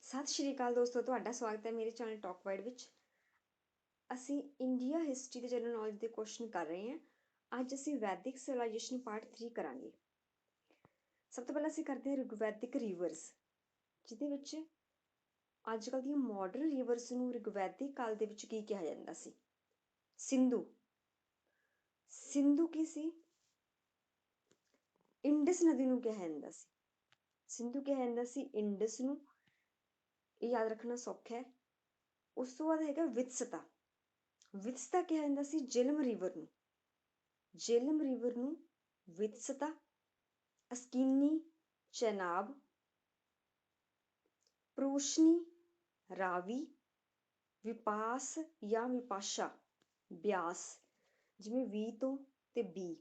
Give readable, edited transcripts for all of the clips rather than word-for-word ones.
ਸਤਿ ਸ਼੍ਰੀ ਅਕਾਲ ਦੋਸਤੋ, ਤੁਹਾਡਾ ਸਵਾਗਤ ਹੈ ਮੇਰੇ ਚੈਨਲ ਟਾਕ ਵਾਈਡ ਵਿੱਚ। ਅਸੀਂ ਇੰਡੀਆ ਹਿਸਟਰੀ ਤੇ ਜਨਰਲ ਨੌਲੇਜ ਦੇ ਕੁਐਸਚਨ ਕਰ ਰਹੇ ਹਾਂ। ਅੱਜ ਅਸੀਂ ਵੈਦਿਕ ਸਿਵਲਾਈਜੇਸ਼ਨ ਪਾਰਟ 3 ਕਰਾਂਗੇ। ਸਭ ਤੋਂ ਪਹਿਲਾਂ ਅਸੀਂ ਕਰਦੇ ਹਾਂ ਰਿਗਵੈਦਿਕ ਰਿਵਰਸ, ਜਿਹਦੇ ਵਿੱਚ ਅੱਜ ਕੱਲ੍ਹ ਦੀਆਂ ਮਾਡਰਨ ਰਿਵਰਸ ਨੂੰ ਰਿਗਵੈਦਿਕ ਕਾਲ ਦੇ ਵਿੱਚ ਕੀ ਕਿਹਾ ਜਾਂਦਾ ਸੀ? ਸਿੰਧੂ। ਸਿੰਧੂ ਕੀ ਸੀ? ਇੰਡਸ ਨਦੀ ਨੂੰ ਕਿਹਾ ਜਾਂਦਾ ਸੀ। ਸਿੰਧੂ ਕਿਹਾ ਜਾਂਦਾ ਸੀ ਇੰਡਸ ਨੂੰ, ਇਹ ਯਾਦ ਰੱਖਣਾ ਸੌਖਾ ਹੈ। ਉਸ ਤੋਂ ਬਾਅਦ ਹੈਗਾ ਵਿਤਸਤਾ। ਵਿਤਸਤਾ ਕਿਹਾ ਜਾਂਦਾ ਸੀ ਜਿਹਲਮ ਰਿਵਰ ਨੂੰ। ਜਿਹਲਮ ਰਿਵਰ ਨੂੰ ਵਿਤਸਤਾ। ਅਸਕੀਨੀ ਚੈਨਾਬ, ਪ੍ਰੋਸ਼ਨੀ ਰਾਵੀ, ਵਿਪਾਸ ਜਾਂ ਵਿਪਾਸ਼ਾ ਬਿਆਸ, ਜਿਵੇਂ ਵੀ ਤੋਂ ਤੇ ਬੀ,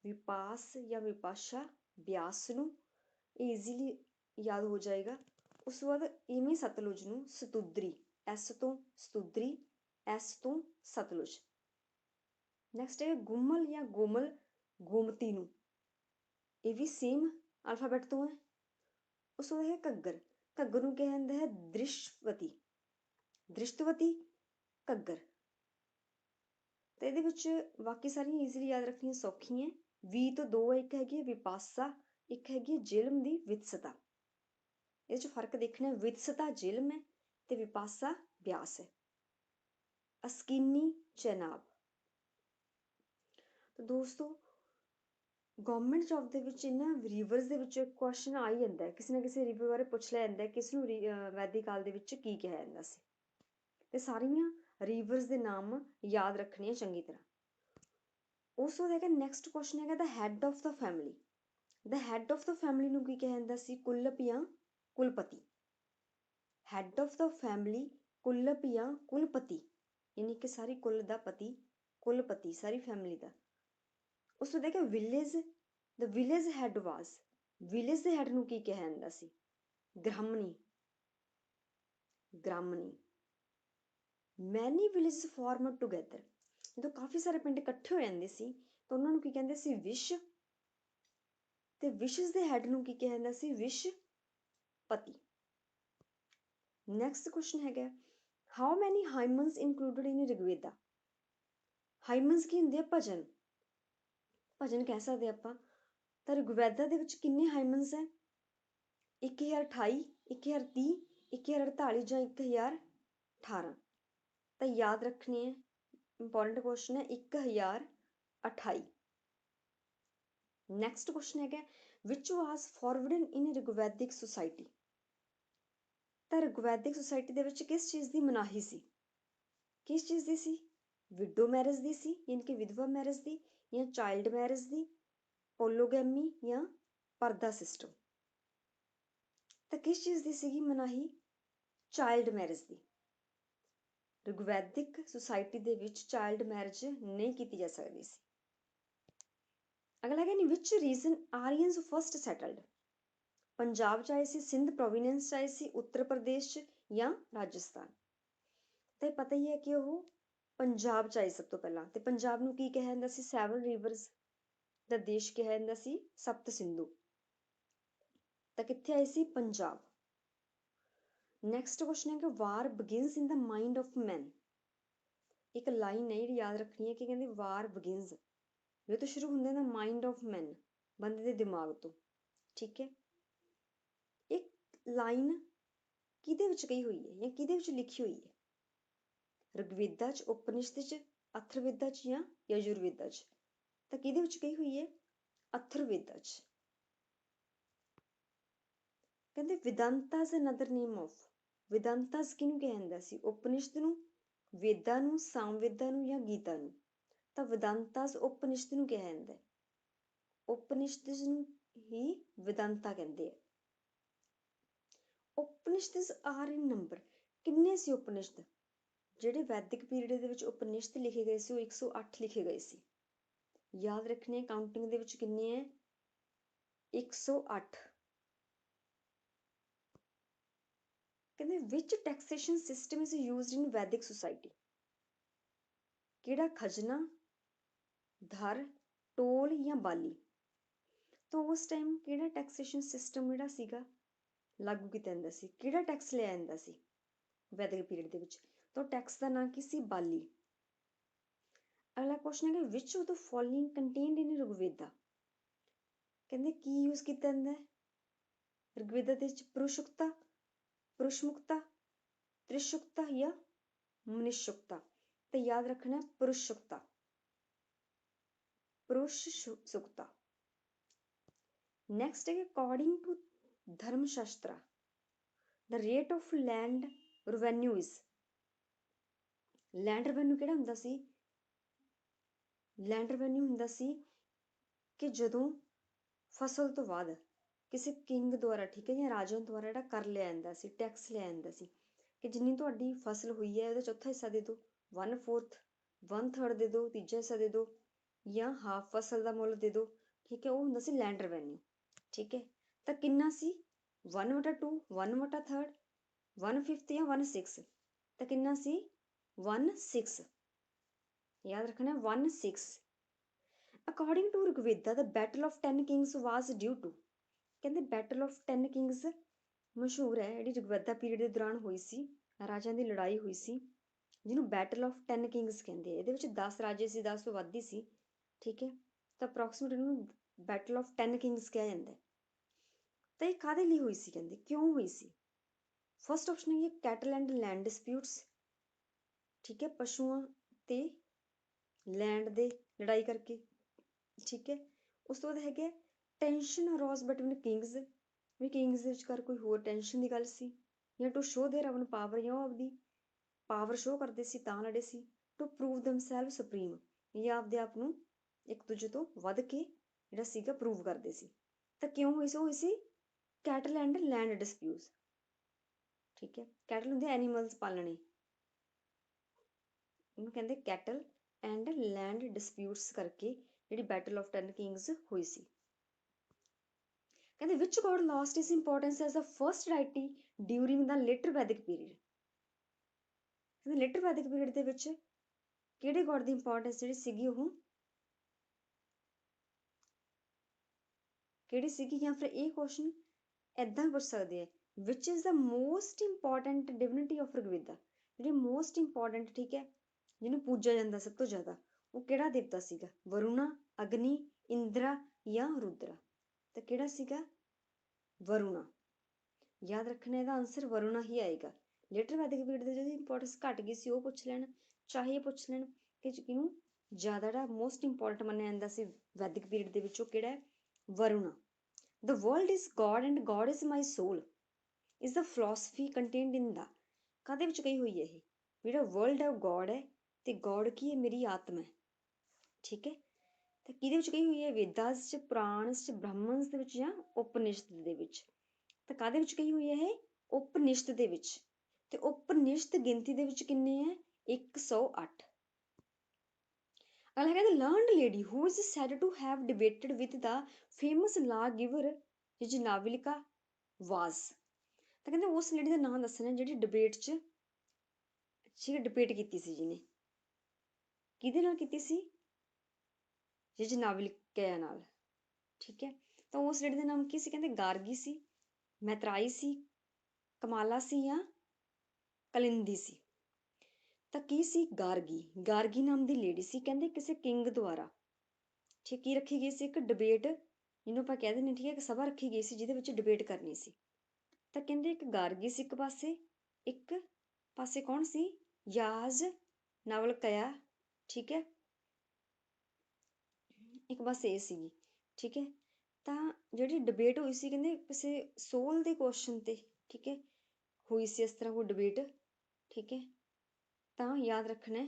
ਵਿਪਾਸ ਜਾਂ ਵਿਪਾਸ਼ਾ ਬਿਆਸ ਨੂੰ, ਈਜ਼ੀਲੀ ਯਾਦ ਹੋ ਜਾਏਗਾ। ਉਸ ਤੋਂ ਬਾਅਦ ਇਵੇਂ ਸਤਲੁਜ ਨੂੰ ਸਤੁਦਰੀ, ਐਸ ਤੋਂ ਸਤੁਦਰੀ, ਐਸ ਤੋਂ ਸਤਲੁਜ। ਨੈਕਸਟ ਹੈ ਗੁਮਲ ਜਾਂ ਗੋਮਲ, ਗੋਮਤੀ ਨੂੰ, ਇਹ ਵੀ ਸੇਮ ਅਲਫਾਬੈਟ ਤੋਂ ਹੈ। ਉਸ ਤੋਂ ਬਾਅਦ ਹੈ ਘੱਗਰ। ਘੱਗਰ ਨੂੰ ਕਿਹਾ ਜਾਂਦਾ ਹੈ ਦ੍ਰਿਸ਼ਵਤੀ, ਦ੍ਰਿਸ਼ਟਵਤੀ ਘੱਗਰ। ਤੇ ਇਹਦੇ ਵਿੱਚ ਬਾਕੀ ਸਾਰੀਆਂ ਈਜ਼ੀਲੀ ਯਾਦ ਰੱਖਣੀਆਂ ਸੌਖੀਆਂ। ਵੀ ਤੋਂ ਦੋ ਹੈ, ਇੱਕ ਹੈਗੀ ਹੈ ਵਿਪਾਸਾ, ਇੱਕ ਹੈਗੀ ਹੈ ਜਿਹਲਮ ਦੀ ਵਿਤਸਤਾ। ਇਹਦੇ 'ਚ ਫਰਕ ਦੇਖਣਾ, ਵਿਤਸਤਾ ਜਿਹਲਮ ਹੈ ਤੇ ਵਿਪਾਸਾ ਬਿਆਸ ਹੈ। ਅਸਕੀਨੀ ਚੈਨਾਬ। ਤਾਂ ਦੋਸਤੋ, ਗਵਰਨਮੈਂਟ ਜੌਬ ਦੇ ਵਿੱਚ ਇਹਨਾਂ ਰਿਵਰਸ ਦੇ ਵਿੱਚ ਕੁਐਸਚਨ ਆ ਹੀ ਜਾਂਦਾ ਹੈ, ਕਿਸੇ ਨਾ ਕਿਸੇ ਰਿਵਰ ਬਾਰੇ ਪੁੱਛ ਲਿਆ ਜਾਂਦਾ ਕਿਸ ਨੂੰ ਵੈਦਿਕ ਕਾਲ ਦੇ ਵਿੱਚ ਕੀ ਕਿਹਾ ਜਾਂਦਾ ਸੀ। ਤੇ ਸਾਰੀਆਂ ਰਿਵਰਸ ਦੇ ਨਾਮ ਯਾਦ ਰੱਖਣੇ ਆ ਚੰਗੀ ਤਰ੍ਹਾਂ। ਉਸ ਤੋਂ ਹੈਗਾ ਨੈਕਸਟ ਕੁਐਸਚਨ ਹੈਗਾ the head of the family. The head of the family ਨੂੰ ਕੀ ਕਿਹਾ ਜਾਂਦਾ ਸੀ? ਕੁਲਪ ਜਾਂ ਕੁਲਪਤੀ। ਹੈਡ ਆਫ ਦਾ ਫੈਮਿਲੀ ਕੁਲਪ ਜਾਂ ਕੁਲਪਤੀ, ਯਾਨੀ ਕਿ ਸਾਰੀ ਕੁਲ ਦਾ ਪਤੀ ਕੁਲਪਤੀ, ਸਾਰੀ ਫੈਮਿਲੀ ਦਾ। ਉਸ ਤੋਂ ਦੇਖਿਆ ਵਿਲੇਜ, ਦ ਵਿਲੇਜ ਹੈਡ ਵਾਜ਼, ਵਿਲੇਜ ਦੇ ਹੈਡ ਨੂੰ ਕੀ ਕਿਹਾ ਜਾਂਦਾ ਸੀ? ਗ੍ਰਾਹਮਣੀ, ਗ੍ਰਾਹਮਣੀ। ਮੈਨੀ ਵਿਲੇਜ ਫਾਰਮ ਟੂਗੇਦਰ, ਜਦੋਂ ਕਾਫੀ ਸਾਰੇ ਪਿੰਡ ਇਕੱਠੇ ਹੋ ਜਾਂਦੇ ਸੀ ਤਾਂ ਉਹਨਾਂ ਨੂੰ ਕੀ ਕਹਿੰਦੇ ਸੀ? ਵਿਸ਼। ਤੇ ਵਿਸ਼ਜ਼ ਦੇ ਹੈਡ ਨੂੰ ਕੀ ਕਿਹਾ ਜਾਂਦਾ ਸੀ? ਵਿਸ਼ਪਤੀ। ਨੈਕਸਟ ਕੁਐਸਚਨ ਹੈਗਾ ਹਾਊ ਮੈਨੀ ਹਾਈਮਨਸ ਇਨਕਲੂਡਡ ਇਨ ਰਿਗਵੇਦਾ। ਹਾਈਮਨਸ ਕੀ ਹੁੰਦੇ ਆ? ਭਜਨ, ਭਜਨ ਕਹਿ ਸਕਦੇ ਆਪਾਂ। ਤਾਂ ਰਿਗਵੇਦਾ ਦੇ ਵਿੱਚ ਕਿੰਨੇ ਹਾਈਮਨਸ ਹੈ? 1028, 1030, 1048 ਜਾਂ 1018। ਤਾਂ ਯਾਦ ਰੱਖਣੀ ਹੈ, ਇੰਪੋਰਟੈਂਟ ਕੁਐਸਚਨ ਹੈ 1028। ਨੈਕਸਟ ਕੁਐਸਚਨ ਹੈਗਾ ਵਿਚ ਵਾਸ ਫॉरबिडन ਇਨ ਰਿਗਵੈਦਿਕ ਸੁਸਾਇਟੀ। ਤਾਂ ਰਿਗਵੈਦਿਕ ਸੁਸਾਇਟੀ ਦੇ ਵਿੱਚ ਕਿਸ ਚੀਜ਼ ਦੀ ਮਨਾਹੀ ਸੀ? ਕਿਸ ਚੀਜ਼ ਦੀ ਸੀ? ਵਿਡੋ ਮੈਰਿਜ ਦੀ ਸੀ, ਯਾਨੀ ਕਿ ਵਿਧਵਾ ਮੈਰਿਜ ਦੀ, ਜਾਂ ਚਾਈਲਡ ਮੈਰਿਜ ਦੀ, ਪੋਲੋਗੈਮੀ ਜਾਂ ਪਰਦਾ ਸਿਸਟਮ। ਤਾਂ ਕਿਸ ਚੀਜ਼ ਦੀ ਸੀਗੀ ਮਨਾਹੀ? ਚਾਈਲਡ ਮੈਰਿਜ ਦੀ। ਰਿਗਵੈਦਿਕ ਸੁਸਾਇਟੀ ਦੇ ਵਿੱਚ ਚਾਈਲਡ ਮੈਰਿਜ ਨਹੀਂ ਕੀਤੀ ਜਾ ਸਕਦੀ ਸੀ। ਅਗਲਾ ਹੈਗਾ in which region Aryans first settled. Punjab 'ਚ ਆਏ ਸੀ, ਸਿੰਧ ਪ੍ਰੋਵੀਨੈਂਸ 'ਚ ਆਏ ਸੀ, ਉੱਤਰ ਪ੍ਰਦੇਸ਼ 'ਚ ਜਾਂ ਰਾਜਸਥਾਨ। ਤੇ ਪਤਾ ਹੀ ਹੈ ਕਿ ਉਹ ਪੰਜਾਬ 'ਚ ਆਏ ਸਭ ਤੋਂ ਪਹਿਲਾਂ। ਤੇ ਪੰਜਾਬ ਨੂੰ ਕੀ ਕਿਹਾ ਜਾਂਦਾ ਸੀ? ਸੈਵਨ ਰਿਵਰਸ ਦਾ ਦੇਸ਼ ਕਿਹਾ ਜਾਂਦਾ ਸੀ, ਸਪਤ ਸਿੰਧੂ। ਤਾਂ ਕਿੱਥੇ ਆਏ ਸੀ? ਪੰਜਾਬ। ਨੈਕਸਟ ਕੁਐਸਚਨ ਹੈ ਕਿ war begins in the mind of man. ਇੱਕ ਲਾਈਨ ਹੈ ਜਿਹੜੀ ਯਾਦ ਰੱਖਣੀ ਹੈ ਕਿ ਕਹਿੰਦੇ ਵਾਰ ਬਿਗਿਨਸ ਇਹ ਤੋਂ ਸ਼ੁਰੂ ਹੁੰਦੇ ਨਾ ਮਾਈਂਡ ਆਫ ਮੈਨ, ਬੰਦੇ ਦੇ ਦਿਮਾਗ ਤੋਂ। ਠੀਕ ਹੈ, ਇੱਕ ਲਾਈਨ ਕਿਹਦੇ ਵਿੱਚ ਕਹੀ ਹੋਈ ਹੈ ਜਾਂ ਕਿਹਦੇ ਵਿੱਚ ਲਿਖੀ ਹੋਈ ਹੈ? ਰਿਗਵੇਦਾ 'ਚ, ਉਪਨਿਸ਼ਦ 'ਚ, ਅਥਰਵੇਦਾ 'ਚ ਜਾਂ ਯਜੁਰਵੇਦਾ 'ਚ? ਤਾਂ ਕਿਹਦੇ ਵਿੱਚ ਕਹੀ ਹੋਈ ਹੈ? ਅਥਰਵੇਦਾ 'ਚ। ਕਹਿੰਦੇ ਵਿਦੰਤਾਸ ਅਨਦਰ ਨੇਮ ਆਫ। ਵਿਦੰਤਾਸ ਕਿਹਨੂੰ ਕਿਹਾ ਜਾਂਦਾ ਸੀ? ਉਪਨਿਸ਼ਦ ਨੂੰ, ਵੇਦਾਂ ਨੂੰ, ਸਾਮਵੇਦਾਂ ਨੂੰ ਜਾਂ ਗੀਤਾ ਨੂੰ? ਤਾਂ ਵਿਦੰਤਾਸ ਉਪਨਿਸ਼ਦ ਨੂੰ ਕਿਹਾ ਜਾਂਦਾ ਹੈ। ਉਪਨਿਸ਼ਦ ਨੂੰ ਹੀ ਵਿਦੰਤਾ ਕਹਿੰਦੇ ਆ। Upanishad are in number. ਕਿੰਨੇ ਸੀ ਉਪਨਿਸ਼ਦ? ਜਿਹੜੇ ਵੈਦਿਕ ਪੀਰੀਅਡ ਦੇ ਵਿੱਚ ਉਪਨਿਸ਼ਦ ਲਿਖੇ ਗਏ ਸੀ ਉਹ 108 ਲਿਖੇ ਗਏ ਸੀ। ਯਾਦ ਰੱਖਣੇ ਕਾਊਂਟਿੰਗ ਦੇ ਵਿੱਚ ਕਿੰਨੇ ਹੈ? 108। ਕਹਿੰਦੇ ਵਿਚ ਟੈਕਸੇਸ਼ਨ ਸਿਸਟਮ ਇਜ਼ ਯੂਜ਼ਡ ਇਨ ਵੈਦਿਕ ਸੁਸਾਇਟੀ। ਕਿਹੜਾ ਖਜ਼ਨਾ, ਧਰ, ਟੋਲ ਜਾਂ ਬਾਲੀ? ਤਾਂ ਉਸ ਟਾਈਮ ਕਿਹੜਾ ਟੈਕਸੇਸ਼ਨ ਸਿਸਟਮ ਜਿਹੜਾ ਸੀਗਾ ਲਾਗੂ ਕੀਤਾ ਜਾਂਦਾ ਸੀ, ਕਿਹੜਾ ਟੈਕਸ ਲਿਆ ਜਾਂਦਾ ਸੀ ਵੈਦਿਕ ਪੀਰੀਅਡ ਦੇ ਵਿੱਚ? ਤਾਂ ਟੈਕਸ ਦਾ ਨਾਂ ਕੀ ਸੀ? ਬਾਲੀ। ਅਗਲਾ ਕੁਐਸਚਨ ਹੈ ਕਿ which of the following contained in Rigveda? ਕਹਿੰਦੇ ਕੀ ਯੂਜ਼ ਕੀਤਾ ਜਾਂਦਾ ਹੈ ਰਿਗਵੇਦਾ ਦੇ ਵਿੱਚ? ਪੁਰੂਸ਼ੁਕਤਾ, ਪੁਰੁਸ਼ਮੁਕਤਾ, ਤ੍ਰਿਸ਼ੁਕਤਾ ਜਾਂ ਮਨਿਸ਼ੁਕਤਾ? ਤੇ ਯਾਦ ਰੱਖਣਾ ਪੁਰੁਸ਼ੁਕਤਾ, ਪੁਰੁਸ਼ ਸੁਕਤਾ। ਨੈਕਸਟ ਹੈ ਅਕੋਰਡਿੰਗ ਟੂ ਧਰਮ ਸ਼ਾਸਤਰਾ the rate of land revenue is? Land revenue ਕਿਹੜਾ ਹੁੰਦਾ ਸੀ? ਲੈਂਡ ਰੈਵਨਿਊ ਹੁੰਦਾ ਸੀ ਕਿ ਜਦੋਂ ਫਸਲ ਤੋਂ ਬਾਅਦ ਕਿਸੇ ਕਿੰਗ ਦੁਆਰਾ, ਠੀਕ ਹੈ, ਜਾਂ ਰਾਜਾ ਦੁਆਰਾ ਜਿਹੜਾ ਕਰ ਲਿਆ ਜਾਂਦਾ ਸੀ, ਟੈਕਸ ਲਿਆ ਜਾਂਦਾ ਸੀ, ਕਿ ਜਿੰਨੀ ਤੁਹਾਡੀ ਫਸਲ ਹੋਈ ਹੈ ਉਹਦਾ ਚੌਥਾ ਹਿੱਸਾ ਦੇ ਦਿਓ, 1/4, 1/3 ਦੇ ਦਿਓ, ਤੀਜਾ ਹਿੱਸਾ ਦੇ ਦਿਓ, ਜਾਂ ਹਾਫ ਫਸਲ ਦਾ ਮੁੱਲ ਦੇ ਦਿਓ, ਠੀਕ ਹੈ, ਉਹ ਹੁੰਦਾ ਸੀ ਲੈਂਡ ਰੈਵਨਿਊ। ਠੀਕ ਹੈ, ਤਾਂ ਕਿੰਨਾ ਸੀ? 1/2, 1/3, 1/5 ਜਾਂ 1/6? ਤਾਂ ਕਿੰਨਾ ਸੀ? 1/6। ਯਾਦ ਰੱਖਣਾ 1/6। According to Rigveda the battle of 10 kings was due to? ਕਹਿੰਦੇ ਬੈਟਲ ਆਫ 10 ਕਿੰਗਸ ਮਸ਼ਹੂਰ ਹੈ, ਜਿਹੜੀ ਰਿਗਵੇਦਾ ਪੀਰੀਅਡ ਦੇ ਦੌਰਾਨ ਹੋਈ ਸੀ, ਰਾਜਿਆਂ ਦੀ ਲੜਾਈ ਹੋਈ ਸੀ, ਜਿਹਨੂੰ ਬੈਟਲ ਆਫ 10 ਕਿੰਗਸ ਕਹਿੰਦੇ ਆ। ਇਹਦੇ ਵਿੱਚ 10 ਰਾਜੇ ਸੀ, 10 ਤੋਂ ਵੱਧ ਹੀ ਸੀ, ਠੀਕ ਹੈ, ਤਾਂ ਅਪਰੋਕਸੀਮੇਟ ਇਹਨੂੰ ਬੈਟਲ ਆਫ 10 ਕਿੰਗਸ ਕਿਹਾ ਜਾਂਦਾ ਹੈ। ਤਾਂ ਇਹ ਕਾਹਦੇ ਲਈ ਹੋਈ ਸੀ, ਕਹਿੰਦੇ ਕਿਉਂ ਹੋਈ ਸੀ? ਫਸਟ ਆਪਸ਼ਨ ਹੈ ਕੈਟਲ ਐਂਡ ਲੈਂਡ ਡਿਸਪਿਊਟਸ, ਠੀਕ ਹੈ, ਪਸ਼ੂਆਂ ਤੇ ਲੈਂਡ ਦੇ ਲੜਾਈ ਕਰਕੇ, ਠੀਕ ਹੈ। ਉਸ ਤੋਂ ਬਾਅਦ ਹੈਗੇ ਟੈਂਸ਼ਨ ਅਰੋਜ਼ ਬਿਟਵੀਨ ਕਿੰਗਸ, ਵੀ ਕਿੰਗਸ ਦੇ ਵਿਚਕਾਰ ਕੋਈ ਹੋਰ ਟੈਂਸ਼ਨ ਦੀ ਗੱਲ ਸੀ, ਜਾਂ to show their own power, ਜਾਂ ਉਹ ਆਪਦੀ ਪਾਵਰ ਸ਼ੋ ਕਰਦੇ ਸੀ ਤਾਂ ਲੜੇ ਸੀ, ਟੂ ਪ੍ਰੂਵ ਦੈਮਸੈਲਵ ਸੁਪਰੀਮ, ਜਾਂ ਆਪਦੇ ਆਪ ਨੂੰ ਇੱਕ ਦੂਜੇ ਤੋਂ ਵੱਧ ਕੇ ਜਿਹੜਾ ਸੀਗਾ ਪ੍ਰੂਵ ਕਰਦੇ ਸੀ। ਤਾਂ ਕਿਉਂ ਹੋਈ ਸੀ? ਉਹ ਹੋਈ ਸੀ ਕੈਟਲ ਐਂਡ ਲੈਂਡ ਡਿਸਪਿਊਟਸ, ਠੀਕ ਹੈ। ਕੈਟਲ ਹੁੰਦੇ ਐਨੀਮਲਸ ਪਾਲਣੇ, ਉਹਨੂੰ ਕਹਿੰਦੇ ਕੈਟਲ ਐਂਡ ਲੈਂਡ ਡਿਸਪਿਊਟਸ ਕਰਕੇ ਜਿਹੜੀ ਬੈਟਲ ਆਫ 10 ਕਿੰਗਸ ਹੋਈ ਸੀ। ਕਹਿੰਦੇ which god lost its importance as the first deity during the later Vedic period? ਕਹਿੰਦੇ ਲੇਟਰ ਵੈਦਿਕ ਪੀਰੀਅਡ ਦੇ ਵਿੱਚ ਕਿਹੜੇ ਗੋਡ ਦੀ ਇੰਪੋਰਟੈਂਸ ਜਿਹੜੀ ਸੀਗੀ ਉਹ ਕਿਹੜੀ ਸੀਗੀ? ਜਾਂ ਫਿਰ ਇਹ ਕੁਐਸਚਨ ਏਦਾਂ ਪੁੱਛ ਸਕਦੇ ਆ, which is the most important divinity of Rigveda? ਜਿਹੜੀ ਮੋਸਟ ਇੰਪੋਰਟੈਂਟ, ਠੀਕ ਹੈ, ਜਿਹਨੂੰ ਪੂਜਿਆ ਜਾਂਦਾ ਸਭ ਤੋਂ ਜ਼ਿਆਦਾ, ਉਹ ਕਿਹੜਾ ਦੇਵਤਾ ਸੀਗਾ? ਵਰੁਣਾ, ਅਗਨੀ, ਇੰਦਰਾ ਜਾਂ ਰੁਦਰਾ? ਤਾਂ ਕਿਹੜਾ ਸੀਗਾ? ਵਰੁਣਾ। ਯਾਦ ਰੱਖਣਾ ਇਹਦਾ ਆਨਸਰ ਵਰੁਣਾ ਹੀ ਆਏਗਾ। ਲੇਟਰ ਵੈਦਿਕ ਪੀਰੀਅਡ ਦੇ ਜਿਹਦੀ ਇੰਪੋਰਟੈਂਸ ਘਟ ਗਈ ਸੀ ਉਹ ਪੁੱਛ ਲੈਣ, ਚਾਹੇ ਪੁੱਛ ਲੈਣ ਕਿ ਕਿਹਨੂੰ ਜ਼ਿਆਦਾ ਜਿਹੜਾ ਮੋਸਟ ਇੰਪੋਰਟੈਂਟ ਮੰਨਿਆ ਜਾਂਦਾ ਸੀ ਵੈਦਿਕ ਪੀਰੀਅਡ ਦੇ ਵਿੱਚੋਂ ਕਿਹੜਾ ਹੈ? Varuna. The world is god and god is my soul is the philosophy contained in the? ਕਾਹਦੇ ਵਿੱਚ ਕਹੀ ਹੋਈ ਹੈ ਇਹ? ਜਿਹੜਾ ਵਰਲਡ ਹੈ ਉਹ ਗॉड ਹੈ ਤੇ ਗॉड ਕੀ ਹੈ? ਮੇਰੀ ਆਤਮਾ ਹੈ, ਠੀਕ ਹੈ। ਤੇ ਕਿਹਦੇ ਵਿੱਚ ਕਹੀ ਹੋਈ ਹੈ? ਵੇਦਾਸ ਚ, ਪੁਰਾਣਸ ਚ, ਬ੍ਰਾਹਮਣਸ ਦੇ ਵਿੱਚ ਜਾਂ ਉਪਨਿਸ਼ਦ ਦੇ ਵਿੱਚ? ਤਾਂ ਕਾਹਦੇ ਵਿੱਚ ਕਹੀ ਹੋਈ ਹੈ ਇਹ? ਉਪਨਿਸ਼ਦ ਦੇ ਵਿੱਚ। ਤੇ ਉਪਨਿਸ਼ਦ ਗਿਣਤੀ ਦੇ ਵਿੱਚ ਕਿੰਨੇ ਹੈ? 108। ਅਗਲਾ ਕਹਿੰਦਾ learned lady who is said to have debated with the famous law giver Yajnavalkya was? ਤਾਂ ਕਹਿੰਦੇ ਉਸ ਲੇਡੀ ਦਾ ਨਾਮ ਦੱਸਣਾ ਜਿਹੜੀ ਡਿਬੇਟ 'ਚ ਡਿਬੇਟ ਕੀਤੀ ਸੀ, ਜਿਹਨੇ ਕਿਹਦੇ ਨਾਲ ਕੀਤੀ ਸੀ? ਯਜਨਾਵਲਿਕਾ ਨਾਲ, ਠੀਕ ਹੈ। ਤਾਂ ਉਸ ਲੇਡੀ ਦਾ ਨਾਮ ਕੀ ਸੀ? ਕਹਿੰਦੇ ਗਾਰਗੀ ਸੀ, ਮੈਤਰਾਈ ਸੀ, ਕਮਾਲਾ ਸੀ ਜਾਂ ਕਲਿੰਦੀ ਸੀ? ਤਾਂ ਕੀ ਸੀ? ਗਾਰਗੀ। ਗਾਰਗੀ ਨਾਮ ਦੀ ਲੇਡੀ ਸੀ, ਕਹਿੰਦੇ ਕਿਸੇ ਕਿੰਗ ਦੁਆਰਾ, ਠੀਕ, ਕੀ ਰੱਖੀ ਗਈ ਸੀ? ਇੱਕ ਡਿਬੇਟ, ਜਿਹਨੂੰ ਆਪਾਂ ਕਹਿ ਦਿੰਦੇ, ਠੀਕ ਹੈ, ਇੱਕ ਸਭਾ ਰੱਖੀ ਗਈ ਸੀ ਜਿਹਦੇ ਵਿੱਚ ਡਿਬੇਟ ਕਰਨੀ ਸੀ। ਤਾਂ ਕਹਿੰਦੇ ਇੱਕ ਗਾਰਗੀ ਸੀ ਇੱਕ ਪਾਸੇ, ਇੱਕ ਪਾਸੇ ਕੌਣ ਸੀ? ਯਾਜ ਨਾਵਲਕਇਆ, ਠੀਕ ਹੈ, ਇੱਕ ਪਾਸੇ ਇਹ ਸੀਗੀ, ਠੀਕ ਹੈ। ਤਾਂ ਜਿਹੜੀ ਡਿਬੇਟ ਹੋਈ ਸੀ ਕਹਿੰਦੇ ਕਿਸੇ ਸੋਲ ਦੇ ਕੁਐਸਚਨ ਤੇ, ਠੀਕ ਹੈ, ਹੋਈ ਸੀ ਇਸ ਤਰ੍ਹਾਂ ਕੋਈ ਡਿਬੇਟ, ਠੀਕ ਹੈ। ਤਾਂ ਯਾਦ ਰੱਖਣਾ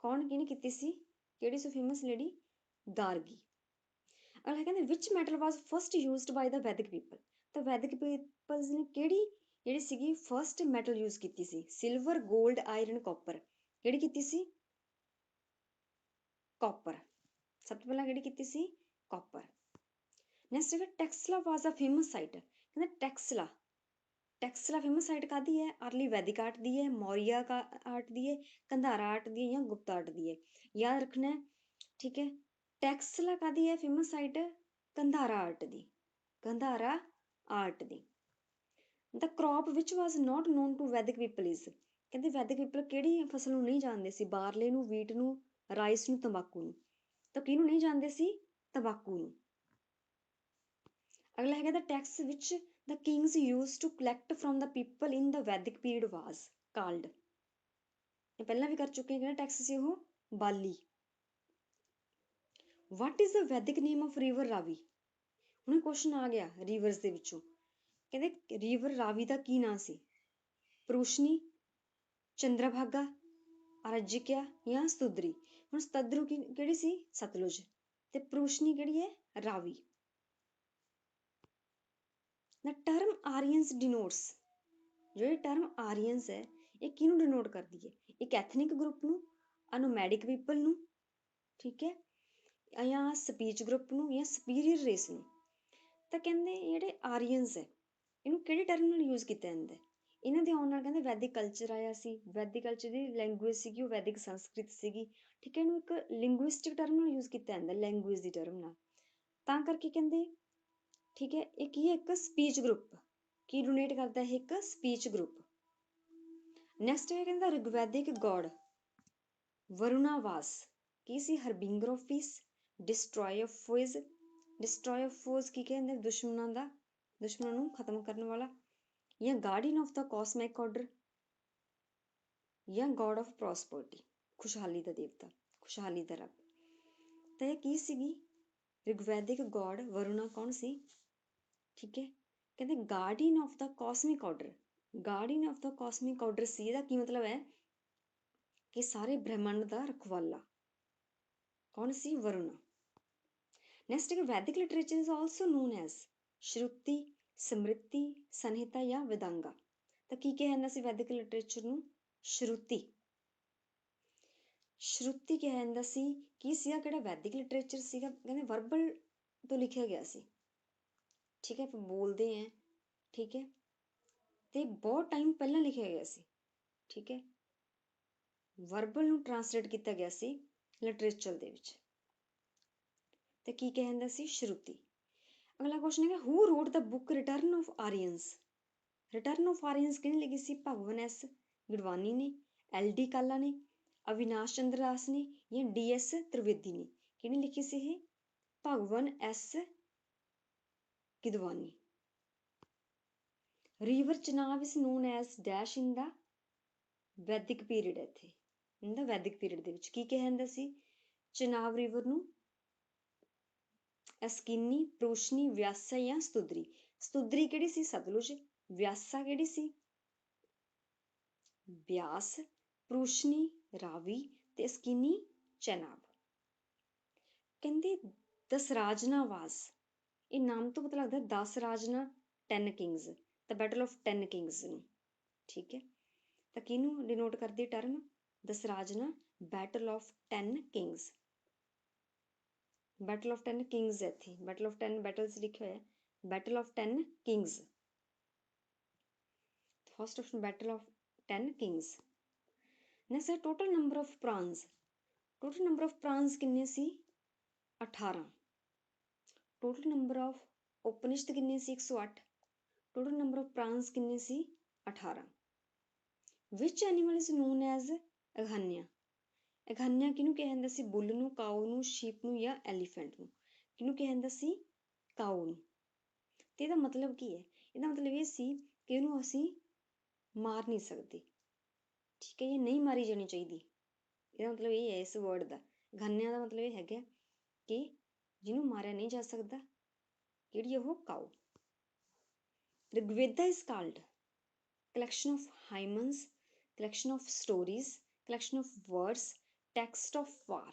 ਕੌਣ ਕਿਹਨੇ ਕੀਤੀ ਸੀ, ਕਿਹੜੀ ਸੀ ਫੇਮਸ ਲੇਡੀ? ਗਾਰਗੀ। ਅਗਲਾ ਕਹਿੰਦੇ ਵਿਚ ਮੈਟਲ ਵਾਜ਼ ਫਸਟ ਯੂਜ਼ਡ ਬਾਈ ਦਾ ਵੈਦਿਕ ਪੀਪਲ? ਤਾਂ ਵੈਦਿਕ ਪੀਪਲਸ ਨੇ ਕਿਹੜੀ ਜਿਹੜੀ ਸੀਗੀ ਫਸਟ ਮੈਟਲ ਯੂਜ਼ ਕੀਤੀ ਸੀ? Silver, gold, iron, copper? ਕਿਹੜੀ ਕੀਤੀ ਸੀ? ਕਾਪਰ। ਸਭ ਤੋਂ ਪਹਿਲਾਂ ਕਿਹੜੀ ਕੀਤੀ ਸੀ? ਕਾਪਰ। ਨੈਕਸਟ ਹੈਗਾ ਟੈਕਸਲਾ ਵਾਜ਼ ਅ ਫੇਮਸ ਸਾਈਟ? ਕਹਿੰਦਾ ਟੈਕਸਲਾ, ਟੈਕਸਲਾ ਫੇਮਸ ਸਾਈਟ ਕਾਹਦੀ ਹੈ? ਅਰਲੀ ਵੈਦਿਕ ਆਰਟ ਦੀ ਹੈ, ਮੌਰੀਆ ਆਰਟ ਦੀ ਹੈ, ਕੰਧਾਰਾ ਆਰਟ ਦੀ ਹੈ ਜਾਂ ਗੁਪਤਾ ਆਰਟ ਦੀ ਹੈ? ਯਾਦ ਰੱਖਣਾ ਹੈ, ਠੀਕ ਹੈ। ਟੈਕਸਲਾ ਕਾਹਦੀ ਹੈ ਫੇਮਸ ਸਾਈਟ? ਕੰਧਾਰਾ ਆਰਟ ਦੀ, ਕੰਧਾਰਾ ਆਰਟ ਦੀ। The crop which was not known to Vedic people is, ਕਹਿੰਦੇ ਵੈਦਿਕ ਪੀਪਲ ਕਿਹੜੀ ਫਸਲ ਨੂੰ ਨਹੀਂ ਜਾਣਦੇ ਸੀ? ਬਾਰਲੇ ਨੂੰ, ਵੀਟ ਨੂੰ, ਰਾਈਸ ਨੂੰ, ਤੰਬਾਕੂ ਨੂੰ। ਤਾਂ ਕਿਹਨੂੰ ਨਹੀਂ ਜਾਣਦੇ ਸੀ? ਤੰਬਾਕੂ ਨੂੰ। ਅਗਲਾ ਹੈਗਾ the tax which the kings use to collect from the people in the Vedic period was called. ਇਹ ਪਹਿਲਾਂ ਵੀ ਕਰ ਚੁੱਕੇ ਹਾਂ, ਕਿਹੜਾ ਟੈਕਸ ਸੀ ਉਹ? ਬਾਲੀ। ਵਾਟ ਇਜ਼ ਦ ਵੈਦਿਕ ਨੇਮ ਆਫ ਰਿਵਰ ਰਾਵੀ? ਹੁਣ ਕੁਐਸਚਨ ਆ ਗਿਆ ਰਿਵਰਸ ਦੇ ਵਿੱਚੋਂ, ਕਹਿੰਦੇ ਰਿਵਰ ਰਾਵੀ ਦਾ ਕੀ ਨਾਂ ਸੀ? ਪ੍ਰੂਸ਼ਨੀ, ਚੰਦਰਭਾਗਾ, ਅਰਜਿਕਿਆ ਜਾਂ ਸਤੁਦਰੀ? ਹੁਣ ਸਤਦਰੂ ਕਿਹੜੀ ਸੀ? ਸਤਲੁਜ। ਤੇ ਪ੍ਰੂਸ਼ਨੀ ਕਿਹੜੀ ਹੈ? ਰਾਵੀ। ਦ ਟਰਮ ਆਰੀਅਨਸ ਡਿਨੋਟਸ, ਜਿਹੜੀ ਟਰਮ ਆਰੀਅਨਸ ਹੈ ਇਹ ਕਿਹਨੂੰ ਡਿਨੋਟ ਕਰਦੀ ਹੈ? ਇੱਕ ਐਥਨਿਕ ਗਰੁੱਪ ਨੂੰ, ਅਨੋਮੈਡਿਕ ਪੀਪਲ ਨੂੰ, ਠੀਕ ਹੈ, ਜਾਂ ਸਪੀਚ ਗਰੁੱਪ ਨੂੰ, ਜਾਂ ਸੁਪੀਰੀਅਰ ਰੇਸ ਨੂੰ। ਤਾਂ ਕਹਿੰਦੇ ਜਿਹੜੇ ਆਰੀਅਨਸ ਹੈ ਇਹਨੂੰ ਕਿਹੜੇ ਟਰਮ ਨਾਲ ਯੂਜ਼ ਕੀਤਾ ਜਾਂਦਾ? ਇਹਨਾਂ ਦੇ ਆਉਣ ਨਾਲ ਕਹਿੰਦੇ ਵੈਦਿਕ ਕਲਚਰ ਆਇਆ ਸੀ। ਵੈਦਿਕ ਕਲਚਰ ਦੀ ਲੈਂਗੁਏਜ ਸੀਗੀ ਉਹ ਵੈਦਿਕ ਸੰਸਕ੍ਰਿਤ ਸੀਗੀ, ਠੀਕ ਹੈ। ਇਹਨੂੰ ਇੱਕ ਲਿੰਗੁਇਸਟਿਕ ਟਰਮ ਨਾਲ ਯੂਜ਼ ਕੀਤਾ ਜਾਂਦਾ, ਲੈਂਗੁਏਜ ਦੀ ਟਰਮ ਨਾਲ। ਤਾਂ ਕਰਕੇ ਕਹਿੰਦੇ, ਠੀਕ ਹੈ, ਇਹ ਕੀ ਹੈ? ਇੱਕ ਸਪੀਚ ਗਰੁੱਪ। ਕੀ ਡੋਨੇਟ ਕਰਦਾ ਹੈ? ਇੱਕ ਸਪੀਚ ਗਰੁੱਪ। ਨੈਕਸਟ ਹੈ ਕਹਿੰਦਾ ਰਿਗਵੈਦਿਕ ਗੋਡ ਵਰੁਣਾ ਵਾਸ ਕੀ ਸੀ? Harbinger of peace, destroyer of foes. Destroyer of foes ਕੀ ਕਹਿੰਦੇ? ਦੁਸ਼ਮਣਾਂ ਨੂੰ ਖਤਮ ਕਰਨ ਵਾਲਾ। ਜਾਂ guardian of the cosmic order, ਜਾਂ ਗੋਡ ਆਫ ਪ੍ਰੋਸਪਰਟੀ, ਖੁਸ਼ਹਾਲੀ ਦਾ ਦੇਵਤਾ, ਖੁਸ਼ਹਾਲੀ ਦਾ ਰੱਬ। ਤਾਂ ਇਹ ਕੀ ਸੀਗੀ? ਰਿਗਵੈਦਿਕ ਗੋਡ ਵਰੁਣਾ ਕੌਣ ਸੀ? ਠੀਕ ਹੈ, ਕਹਿੰਦੇ guardian of the cosmic order. Guardian of the cosmic order ਸੀ, ਇਹਦਾ ਕੀ ਮਤਲਬ ਹੈ? ਕਿ ਸਾਰੇ ਬ੍ਰਹਿਮੰਡ ਦਾ ਰਖਵਾਲਾ ਕੌਣ ਸੀ? ਵਰੁਣਾ। ਨੈਕਸਟ ਹੈ Vedic literature is also known as Shruti, Smriti, Samhita ਜਾਂ ਵਿਦਾਂਗਾ। ਤਾਂ ਕੀ ਕਿਹਾ ਜਾਂਦਾ ਸੀ ਵੈਦਿਕ ਲਿਟਰੇਚਰ ਨੂੰ? ਸ਼ਰੂਤੀ। ਸ਼ਰੂਤੀ ਕਿਹਾ ਜਾਂਦਾ ਸੀ। ਕੀ ਸੀਗਾ? ਕਿਹੜਾ ਵੈਦਿਕ ਲਿਟਰੇਚਰ ਸੀਗਾ? ਕਹਿੰਦੇ ਵਰਬਲ ਤੋਂ ਲਿਖਿਆ ਗਿਆ ਸੀ, ਠੀਕ ਹੈ, ਆਪਾਂ ਬੋਲਦੇ ਹਾਂ, ਠੀਕ ਹੈ, ਤੇ ਬਹੁਤ ਟਾਈਮ ਪਹਿਲਾਂ ਲਿਖਿਆ ਗਿਆ ਸੀ, ਠੀਕ ਹੈ। ਵਰਬਲ ਨੂੰ ਟਰਾਂਸਲੇਟ ਕੀਤਾ ਗਿਆ ਸੀ ਲਿਟਰੇਚਰ ਦੇ ਵਿੱਚ। ਤੇ ਕੀ ਕਿਹਾ ਜਾਂਦਾ ਸੀ? ਸ਼ਰੂਤੀ। ਅਗਲਾ ਕੁਐਸਚਨ ਹੈ who wrote the book return of Aryans? Return of Aryans ਕਿਹਨੇ ਲਿਖੀ ਸੀ? ਭਗਵਾਨ ਐਸ ਗਿਡਵਾਨੀ ਨੇ, ਐਲ ਡੀ ਕਾਲਾ ਨੇ, ਅਵਿਨਾਸ਼ ਚੰਦਰ ਦਾਸ ਨੇ, ਜਾਂ ਡੀ ਐਸ ਤ੍ਰਿਵੇਦੀ ਨੇ? ਕਿਹਨੇ ਲਿਖੀ ਸੀ ਇਹ? Bhagwan S Gidwani. River Chenab is known as dash in the Vedic period. ਇੱਥੇ ਇਨ ਦਾ ਵੈਦਿਕ ਪੀਰੀਅਡ ਦੇ ਵਿੱਚ ਕੀ ਕਿਹਾ ਜਾਂਦਾ ਸੀ? ਚਨਾਬ ਰਿਵਰ ਨੂੰ ਅਸਕੀਨੀ, ਪ੍ਰੂਸ਼ਨੀ, ਵਿਆਸਾ ਜਾਂ ਸਤੁਦਰੀ? ਸਤੁਦਰੀ ਕਿਹੜੀ ਸੀ? ਸਤਲੁਜ। ਵਿਆਸਾ ਕਿਹੜੀ ਸੀ? ਬਿਆਸ। ਪ੍ਰੂਸ਼ਨੀ ਰਾਵੀ ਤੇ ਅਸਕੀਨੀ ਚਨਾਬ। ਕਹਿੰਦੇ ਦਸਰਾਜਨਾ ਵਾਸ, ਇਹ ਨਾਮ ਤੋਂ ਪਤਾ ਲੱਗਦਾ 10 ਰਾਜਨਾ 10 ਕਿੰਗਸ, ਤਾਂ ਬੈਟਲ ਆਫ 10 ਕਿੰਗਸ ਨੂੰ, ਠੀਕ ਹੈ। ਤਾਂ ਕਿਹਨੂੰ ਡਿਨੋਟ ਕਰਦੀ term? Dasarajna, battle of 10 kings. Battle of 10 kings ਹੈ ਇੱਥੇ, ਬੈਟਲ ਆਫ 10 ਬੈਟਲਸ ਲਿਖਿਆ ਹੋਇਆ, battle of 10 kings, first of battle of 10 kings. Next ਹੈ total number of Puranas. Total number of Puranas ਕਿੰਨੇ ਸੀ? 18। ਟੋਟਲ ਨੰਬਰ ਆਫ ਉਪਨਿਸ਼ਦ ਕਿੰਨੇ ਸੀ? 108। ਟੋਟਲ ਨੰਬਰ ਆਫ ਪ੍ਰਾਂਸ ਕਿੰਨੇ ਸੀ? 18। ਵਿਚ ਐਨੀਮਲ ਇਜ਼ ਨੋਨ ਐਜ਼ ਅਗਾਨਿਆ? ਅਗਾਨਿਆ ਕਿਹਨੂੰ ਕਿਹਾ ਜਾਂਦਾ ਸੀ? ਬੁੱਲ ਨੂੰ, ਕਾਓ ਨੂੰ, ਸ਼ੀਪ ਨੂੰ, ਜਾਂ ਐਲੀਫੈਂਟ ਨੂੰ? ਕਿਹਨੂੰ ਕਿਹਾ ਜਾਂਦਾ ਸੀ? ਕਾਓ ਨੂੰ। ਤੇ ਇਹਦਾ ਮਤਲਬ ਕੀ ਹੈ? ਇਹਦਾ ਮਤਲਬ ਇਹ ਸੀ ਕਿ ਇਹਨੂੰ ਅਸੀਂ ਮਾਰ ਨਹੀਂ ਸਕਦੇ, ਠੀਕ ਹੈ, ਇਹ ਨਹੀਂ ਮਾਰੀ ਜਾਣੀ ਚਾਹੀਦੀ। ਇਹਦਾ ਮਤਲਬ ਇਹ ਹੈ ਇਸ ਵਰਡ ਦਾ। ਅਗਾਨਿਆ ਦਾ ਮਤਲਬ ਇਹ ਹੈਗਾ ਕਿ ਜਿਹਨੂੰ ਮਾਰਿਆ ਨਹੀਂ ਜਾ ਸਕਦਾ। ਕਿਹੜੀ ਉਹ? Cow. Rigveda is called collection of hymns, collection of stories, collection of words, text of war।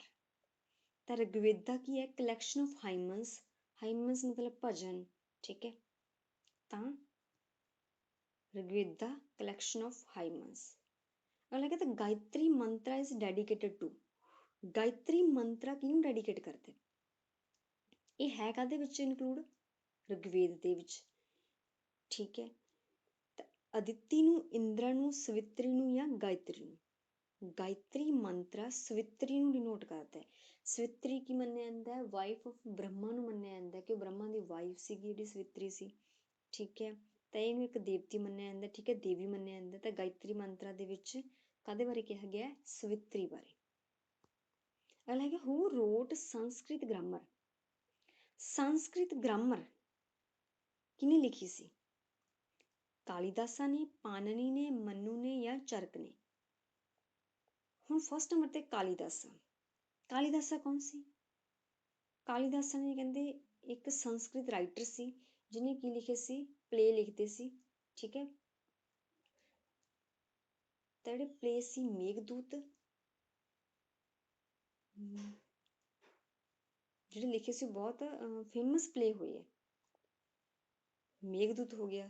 ਤਾਂ ਰਿਗਵੇਦਾ ਕੀ ਹੈ? collection of hymns, hymns ਮਤਲਬ ਭਜਨ, ਠੀਕ ਹੈ। ਤਾਂ ਰਿਗਵੇਦਾ collection of hymns। ਅਗਲਾ ਕਹਿੰਦਾ ਗਾਇਤਰੀ ਮੰਤਰਾ ਇਜ਼ ਡੈਡੀਕੇਟਡ ਟੂ? ਗਾਇਤਰੀ ਮੰਤਰਾ ਕਿਹਨੂੰ ਡੈਡੀਕੇਟ ਕਰਦੇ? ਇਹ ਹੈ ਕਾਹਦੇ ਵਿੱਚ ਇਨਕਲੂਡ? ਰਿਗਵੇਦ ਦੇ ਵਿੱਚ, ਠੀਕ ਹੈ। ਅਦਿਤੀ ਨੂੰ, ਇੰਦਰਾ ਨੂੰ, ਸਵਿਤਰੀ ਨੂੰ, ਜਾਂ ਗਾਇਤਰੀ ਨੂੰ? ਗਾਇਤਰੀ ਮੰਤਰਾ ਸਵਿਤਰੀ ਨੂੰ ਡਿਨੋਟ ਕਰਦਾ ਹੈ। ਸਵਿਤਰੀ ਕੀ ਮੰਨਿਆ ਜਾਂਦਾ ਹੈ? ਵਾਈਫ ਆਫ ਬ੍ਰਹਮਾ ਨੂੰ ਮੰਨਿਆ ਜਾਂਦਾ ਹੈ ਕਿ ਉਹ ਬ੍ਰਹਮਾ ਦੀ ਵਾਈਫ ਸੀਗੀ ਜਿਹੜੀ ਸਵਿਤਰੀ ਸੀ, ਠੀਕ ਹੈ। ਤਾਂ ਇਹਨੂੰ ਇੱਕ ਦੇਵਤੀ ਮੰਨਿਆ ਜਾਂਦਾ, ਠੀਕ ਹੈ, ਦੇਵੀ ਮੰਨਿਆ ਜਾਂਦਾ। ਤਾਂ ਗਾਇਤਰੀ ਮੰਤਰਾਂ ਦੇ ਵਿੱਚ ਕਾਹਦੇ ਬਾਰੇ ਕਿਹਾ ਗਿਆ ਹੈ? ਸਵਿਤਰੀ ਬਾਰੇ। ਅਗਲਾ ਹੈਗਾ ਹੂ ਰੋਟ ਸੰਸਕ੍ਰਿਤ ਗ੍ਰਾਮਰ। ਸੰਸਕ੍ਰਿਤ ਗ੍ਰਾਮਰ ਕਿਹਨੇ ਲਿਖੀ ਸੀ? ਕਾਲੀਦਾਸਾ ਨੇ, ਪਾਣਨੀ ਨੇ, ਮਨੂ ਨੇ ਜਾਂ ਚਰਕ ਨੇ? ਹੁਣ ਫਸਟ ਨੰਬਰ ਤੇ ਕਾਲੀਦਾਸਾ। ਕਾਲੀਦਾਸਾ ਕੌਣ ਸੀ? ਕਾਲੀਦਾਸਾ ਨੇ ਕਹਿੰਦੇ ਇੱਕ ਸੰਸਕ੍ਰਿਤ ਰਾਈਟਰ ਸੀ, ਜਿਹਨੇ ਕੀ ਲਿਖੇ ਸੀ? ਪਲੇ ਲਿਖਦੇ ਸੀ, ਠੀਕ ਹੈ। ਤਾਂ ਜਿਹੜੇ ਪਲੇ ਸੀ ਮੇਘਦੂਤ, ਜਿਹੜੇ ਲਿਖੇ ਸੀ ਬਹੁਤ ਫੇਮਸ ਪਲੇ ਹੋਏ ਹੈ। ਮੇਘਦੂਤ ਹੋ ਗਿਆ,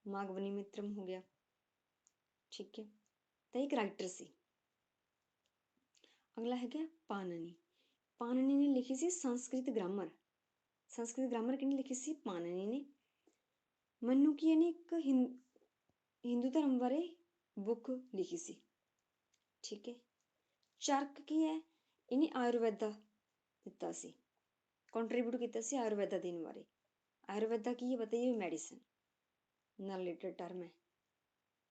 ਮਾਗਵਨੀ ਮਿੱਤਰਮ ਹੋ ਗਿਆ, ਠੀਕ ਹੈ। ਤਾਂ ਇੱਕ ਰਾਈਟਰ ਸੀ। ਅਗਲਾ ਹੈਗਾ ਪਾਣਨੀ। ਪਾਣਨੀ ਨੇ ਲਿਖੀ ਸੀ ਸੰਸਕ੍ਰਿਤ ਗ੍ਰਾਮਰ। ਸੰਸਕ੍ਰਿਤ ਗ੍ਰਾਮਰ ਕਿਹਨੇ ਲਿਖੀ ਸੀ? ਪਾਣਨੀ ਨੇ। ਮਨੂ ਕੀ ਇਹਨੇ ਇੱਕ ਹਿੰਦੂ ਧਰਮ ਬਾਰੇ ਬੁੱਕ ਲਿਖੀ ਸੀ, ਠੀਕ ਹੈ। ਚਰਕ ਕੀ ਹੈ? ਇਹਨੇ ਆਯੁਰਵੈਦਾ ਦਿੱਤਾ ਸੀ, ਕੰਟਰੀਬਿਊਟ ਕੀਤਾ ਸੀ ਆਯੁਰਵੈਦਾ ਦੇਣ ਬਾਰੇ। ਆਯੁਰਵੈਦਾ ਕੀ ਹੈ ਬਤਾਈਏ? ਮੈਡੀਸਨ ਨਾਲ ਰਿਲੇਟਡ ਟਰਮ ਹੈ,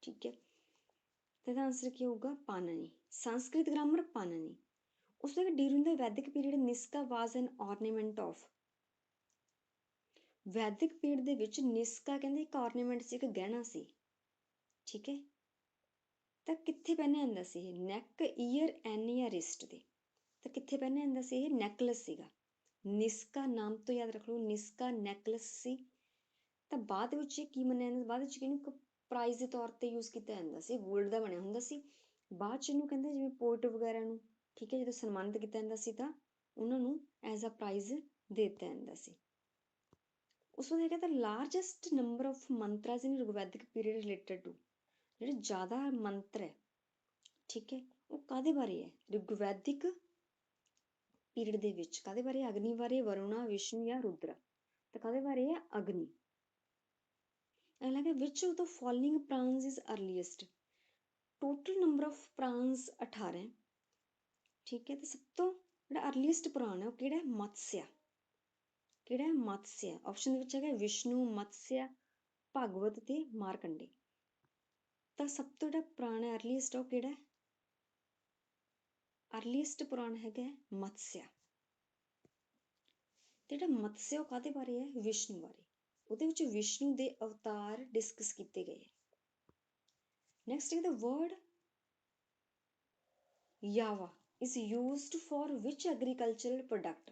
ਠੀਕ ਹੈ। ਤਾਂ ਇਹਦਾ ਆਂਸਰ ਕੀ ਹੋਊਗਾ? ਪਾਣਨੀ। ਸੰਸਕ੍ਰਿਤ ਗ੍ਰਾਮਰ ਪਾਣਨੀ। ਉਸ ਤੋਂ ਬਾਅਦ during the Vedic period Nishka was an ornament of। Vedic period ਦੇ ਵਿੱਚ ਨਿਸਕਾ ਕਹਿੰਦੇ ਇੱਕ ornament ਸੀ, ਇੱਕ ਗਹਿਣਾ ਸੀ, ਠੀਕ ਹੈ। ਤਾਂ ਕਿੱਥੇ ਪਹਿਨਿਆ ਜਾਂਦਾ ਸੀ ਇਹ? ਨੈਕ, ਈਅਰ, ਐਨ ਜਾਂ ਰਿਸਟ ਤੇ। ਤਾਂ ਕਿੱਥੇ ਪਹਿਨਿਆ ਜਾਂਦਾ ਸੀ ਇਹ? ਨੈਕਲਸ ਸੀਗਾ। ਨਿਸਕਾ ਨਾਮ ਤੋਂ ਯਾਦ ਰੱਖ ਲਓ, ਨਿਸਕਾ ਨੈਕਲਸ ਸੀ। ਤਾਂ ਬਾਅਦ ਵਿੱਚ ਇਹ ਕੀ ਮੰਨਿਆ ਜਾਂਦਾ? ਬਾਅਦ ਵਿੱਚ ਇਹਨੂੰ ਇੱਕ ਪ੍ਰਾਈਜ਼ ਦੇ ਤੌਰ ਤੇ ਯੂਜ਼ ਕੀਤਾ ਜਾਂਦਾ ਸੀ, ਗੋਲਡ ਦਾ ਬਣਿਆ ਹੁੰਦਾ ਸੀ। ਬਾਅਦ ਚ ਇਹਨੂੰ ਕਹਿੰਦੇ ਜਿਵੇਂ ਪੋਇਟ ਵਗੈਰਾ ਨੂੰ, ਠੀਕ ਹੈ, ਜਦੋਂ ਸਨਮਾਨਿਤ ਕੀਤਾ ਜਾਂਦਾ ਸੀ ਤਾਂ ਉਹਨਾਂ ਨੂੰ ਐਜ਼ ਅ ਪ੍ਰਾਈਜ਼ ਦੇ ਦਿੱਤਾ ਜਾਂਦਾ ਸੀ। ਉਸ ਤੋਂ ਬਾਅਦ ਕਹਿੰਦਾ largest number of mantras in Rigvedic period related to. ਜਿਹੜੇ ਜ਼ਿਆਦਾ ਮੰਤਰ ਹੈ, ਠੀਕ ਹੈ, ਉਹ ਕਾਹਦੇ ਬਾਰੇ ਹੈ? ਰਿਗਵੈਦਿਕ ਪੀਰੀਅਡ ਦੇ ਵਿੱਚ ਕਾਹਦੇ ਬਾਰੇ? ਅਗਨੀ ਬਾਰੇ, ਵਰੁਣਾ, ਵਿਸ਼ਨੂੰ ਜਾਂ ਰੁਦਰਾ। ਤਾਂ ਕਾਹਦੇ ਬਾਰੇ ਹੈ? ਅਗਨੀ। ਅਗਲਾ ਹੈ which of the following Puranas is earliest. Total number of Puranas 18 ਹੈ, ਠੀਕ ਹੈ। ਤੇ ਸਭ ਤੋਂ ਜਿਹੜਾ ਅਰਲੀਐਸਟ ਪੁਰਾਣ ਹੈ ਉਹ ਕਿਹੜਾ ਹੈ? ਮਤਸਿਆ। ਕਿਹੜਾ ਹੈ? ਮਤਸਿਆ। ਆਪਸ਼ਨ ਦੇ ਵਿੱਚ ਹੈਗਾ ਵਿਸ਼ਨੂੰ, ਮਤਸਿਆ, ਭਾਗਵਤ ਤੇ ਮਾਰਕੰਡੇ। ਤਾਂ ਸਭ ਤੋਂ ਜਿਹੜਾ ਪੁਰਾਣਾ ਅਰਲੀਐਸਟ ਉਹ ਕਿਹੜਾ ਹੈ? ਅਰਲੀਐਸਟ ਪੁਰਾਣ ਹੈਗਾ ਮਤਸਿਆ। ਜਿਹੜਾ ਮਤਸਿਆ ਉਹ ਕਾਹਦੇ ਬਾਰੇ ਹੈ? ਵਿਸ਼ਨੂੰ ਬਾਰੇ। ਉਹਦੇ ਵਿੱਚ ਵਿਸ਼ਨੂੰ ਦੇ ਅਵਤਾਰ ਡਿਸਕਸ ਕੀਤੇ ਗਏ। ਨੈਕਸਟ ਹੈ ਦਾ word ਯਾਵਾ is used for which agricultural product।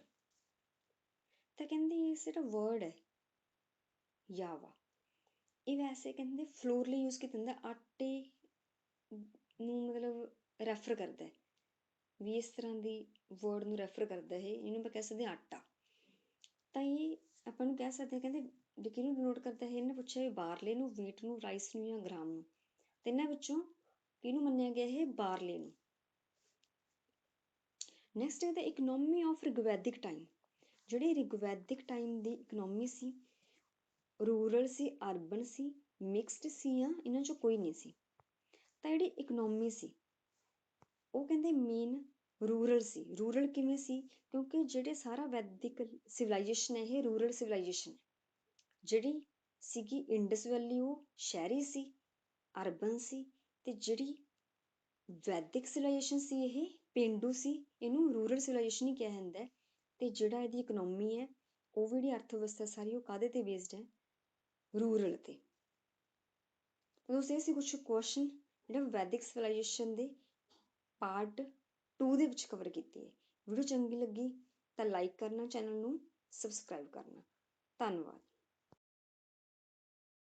ਤਾਂ ਕਹਿੰਦੇ ਇਸ ਜਿਹੜਾ ਵਰਡ ਹੈ ਯਾਵਾ, ਇਹ ਵੈਸੇ ਕਹਿੰਦੇ ਫਲੋਰ ਲਈ ਯੂਜ਼ ਕੀਤਾ ਜਾਂਦਾ, ਆਟੇ ਨੂੰ ਮਤਲਬ ਰੈਫਰ ਕਰਦਾ ਹੈ ਵੀ ਇਸ ਤਰ੍ਹਾਂ ਦੀ ਵਰਡ ਨੂੰ ਰੈਫਰ ਕਰਦਾ ਇਹ, ਇਹਨੂੰ ਆਪਾਂ ਕਹਿ ਸਕਦੇ ਹਾਂ ਆਟਾ। ਤਾਂ ਇਹ ਆਪਾਂ ਨੂੰ ਕਹਿ ਸਕਦੇ ਹਾਂ, ਕਹਿੰਦੇ ਵੀ ਕਿਹਨੂੰ ਡਿਨੋਟ ਕਰਦਾ ਹੈ? ਇਹਨੇ ਪੁੱਛਿਆ ਵੀ ਬਾਰਲੇ ਨੂੰ, ਵੀਟ ਨੂੰ, ਰਾਈਸ ਨੂੰ ਜਾਂ ਗ੍ਰਾਮ ਨੂੰ। ਤੇ ਇਹਨਾਂ ਵਿੱਚੋਂ ਕਿਹਨੂੰ ਮੰਨਿਆ ਗਿਆ ਇਹ? ਬਾਰਲੇ ਨੂੰ। ਨੈਕਸਟ ਹੈ ਦਾ ਇਕਨੋਮੀ ਆਫ ਰਿਗਵੈਦਿਕ ਟਾਈਮ। ਜਿਹੜੀ ਰਿਗਵੈਦਿਕ ਟਾਈਮ ਦੀ ਇਕਨੋਮੀ ਸੀ, ਰੂਰਲ ਸੀ, ਅਰਬਨ ਸੀ, ਮਿਕਸਡ ਸੀ ਜਾਂ ਇਹਨਾਂ ਚੋਂ ਕੋਈ ਨਹੀਂ ਸੀ। ਤਾਂ ਜਿਹੜੀ ਇਕਨੋਮੀ ਸੀ ਉਹ ਕਹਿੰਦੇ ਮੇਨ ਰੂਰਲ ਸੀ। ਰੂਰਲ ਕਿਵੇਂ ਸੀ? ਕਿਉਂਕਿ ਜਿਹੜੇ ਸਾਰਾ ਵੈਦਿਕ ਸਿਵਲਾਈਜੇਸ਼ਨ ਹੈ ਇਹ ਰੂਰਲ ਸਿਵਲਾਈਜੇਸ਼ਨ ਹੈ। ਜਿਹੜੀ ਸੀਗੀ ਇੰਡਸ ਵੈਲੀ ਉਹ ਸ਼ਹਿਰੀ ਸੀ, ਅਰਬਨ ਸੀ। ਤੇ ਜਿਹੜੀ ਵੈਦਿਕ ਸਿਵਲਾਈਜੇਸ਼ਨ ਸੀ ਇਹ ਪੇਂਡੂ ਸੀ, ਇਹਨੂੰ ਰੂਰਲ ਸਿਵਲਾਈਜੇਸ਼ਨ ਹੀ ਕਿਹਾ ਜਾਂਦਾ ਹੈ। ਤੇ ਜਿਹੜਾ ਇਹਦੀ ਇਕਨੋਮੀ ਹੈ ਉਹ ਵੀ ਜਿਹੜੀ ਅਰਥ ਵਿਵਸਥਾ ਸਾਰੀ ਉਹ ਕਾਹਦੇ ਤੇ ਬੇਸਡ ਹੈ? ਰੂਰਲ ਤੇ। ਦੋਸਤੋ ਇਹ ਸੀ ਕੁਛ ਕੁਐਸਚਨ ਜਿਹੜਾ ਵੈਦਿਕ ਸਿਵਲਾਈਜੇਸ਼ਨ ਦੇ ਪਾਰਟ 2 ਦੇ ਵਿੱਚ ਕਵਰ ਕੀਤੀ ਹੈ। ਵੀਡੀਓ ਚੰਗੀ ਲੱਗੀ ਤਾਂ ਲਾਈਕ ਕਰਨਾ, ਚੈਨਲ ਨੂੰ ਸਬਸਕ੍ਰਾਈਬ ਕਰਨਾ। ਧੰਨਵਾਦ।